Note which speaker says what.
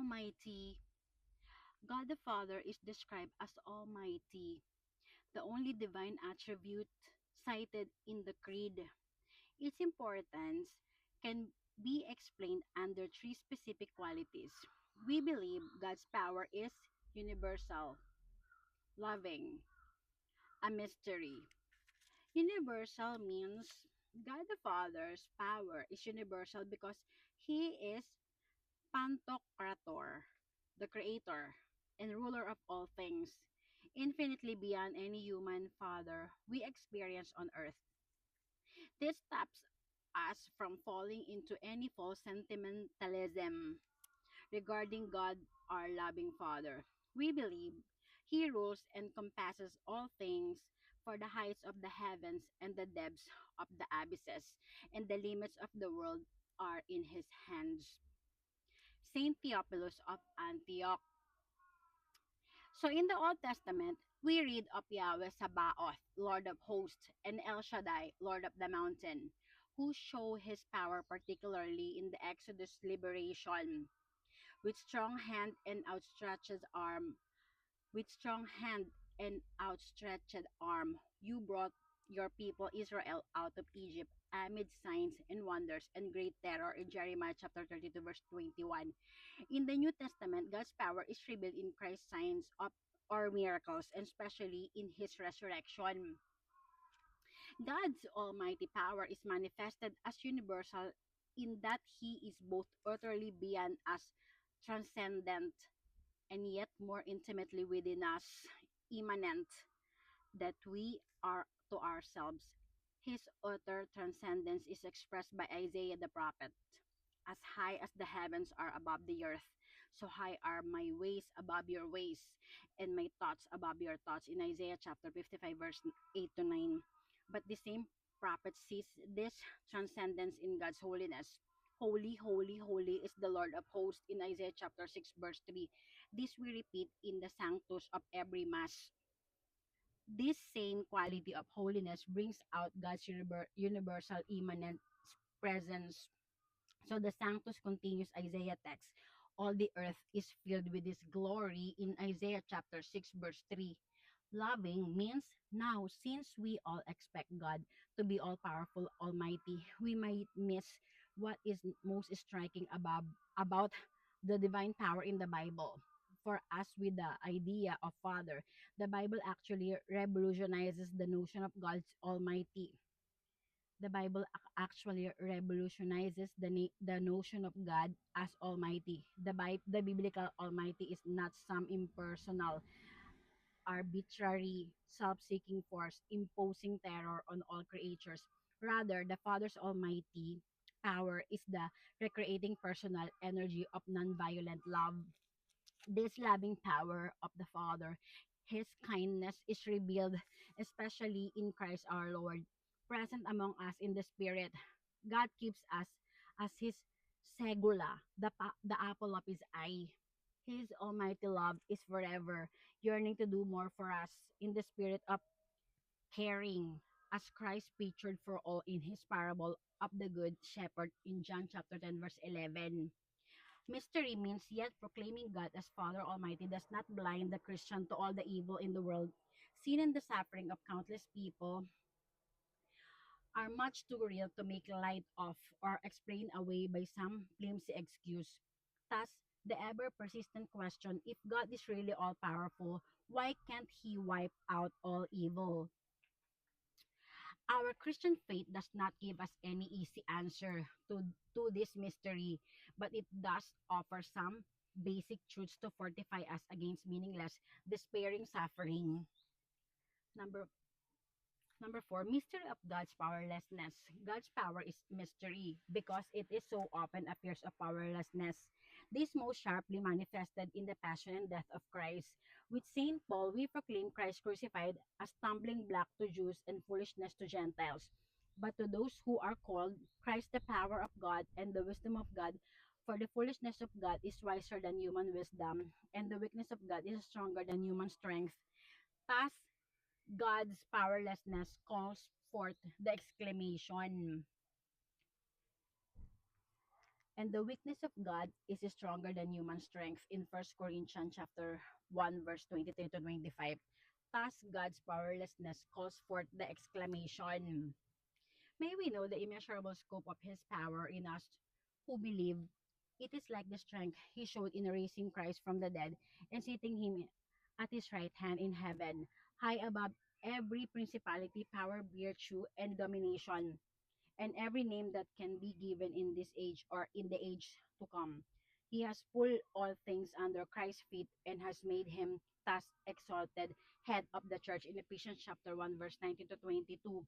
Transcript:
Speaker 1: Almighty. God the Father is described as Almighty, the only divine attribute cited in the Creed. Its importance can be explained under three specific qualities. We believe God's power is universal, loving, a mystery. Universal means God the Father's power is universal because He is Pantocrator, the creator and ruler of all things, infinitely beyond any human father we experience on earth. This stops us from falling into any false sentimentalism regarding God, our loving Father. We believe He rules and compasses all things, for the heights of the heavens and the depths of the abysses, and the limits of the world are in His hands. Saint Theophilus of Antioch. So in the Old Testament, we read of Yahweh Sabaoth, Lord of hosts, and El Shaddai, Lord of the mountain, who show his power particularly in the Exodus liberation. With strong hand and outstretched arm, with strong hand and outstretched arm, you brought your people Israel out of Egypt amid signs and wonders and great terror in Jeremiah chapter 32 verse 21. In the New Testament, God's power is revealed in Christ's signs of or miracles, and especially in his resurrection. God's almighty power is manifested as universal in that he is both utterly beyond us, transcendent, and yet more intimately within us, immanent, that we are to ourselves. His utter transcendence is expressed by Isaiah the prophet. As high as the heavens are above the earth, so high are my ways above your ways, and my thoughts above your thoughts, in Isaiah chapter 55, verse 8 to 9. But the same prophet sees this transcendence in God's holiness. Holy, holy, holy is the Lord of hosts, in Isaiah chapter 6, verse 3. This we repeat in the sanctus of every Mass. This same quality of holiness brings out God's universal immanent presence. So the Sanctus continues Isaiah text. All the earth is filled with his glory, in Isaiah chapter 6 verse 3. Loving means now, since we all expect God to be all powerful, almighty, we might miss what is most striking about the divine power in the Bible. For us, with the idea of Father, the Bible actually revolutionizes the notion of God's almighty. The Bible actually revolutionizes the notion of God as Almighty. The biblical Almighty is not some impersonal, arbitrary, self-seeking force imposing terror on all creatures. Rather, the Father's Almighty power is the recreating personal energy of non-violent love. This loving power of the Father, his kindness is revealed especially in Christ our Lord, present among us in the Spirit. God keeps us as his segula, the apple of his eye. His almighty love is forever, yearning to do more for us in the spirit of caring, as Christ pictured for all in his parable of the Good Shepherd in John chapter 10, verse 11. Mystery means yet proclaiming God as Father Almighty does not blind the Christian to all the evil in the world. Sin and the suffering of countless people are much too real to make light of or explain away by some flimsy excuse. Thus, the ever persistent question, if God is really all powerful, why can't he wipe out all evil? Our Christian faith does not give us any easy answer to this mystery, but it does offer some basic truths to fortify us against meaningless, despairing suffering. Number Number four, mystery of God's powerlessness. God's power is mystery because it is so often appears of powerlessness. This most sharply manifested in the passion and death of Christ. With Saint Paul, we proclaim Christ crucified as stumbling block to Jews and foolishness to Gentiles. But to those who are called, Christ the power of God and the wisdom of God. For the foolishness of God is wiser than human wisdom, and the weakness of God is stronger than human strength. Thus, God's powerlessness calls forth the exclamation, And the weakness of God is stronger than human strength in First Corinthians chapter 1 verse 23 to 25. Thus God's powerlessness calls forth the exclamation, may we know the immeasurable scope of his power in us who believe. It is like the strength he showed in raising Christ from the dead and setting him at his right hand in heaven, high above every principality, power, virtue, and domination, and every name that can be given in this age or in the age to come. He has pulled all things under Christ's feet and has made him thus exalted head of the church in Ephesians chapter 1 verse 19 to 22.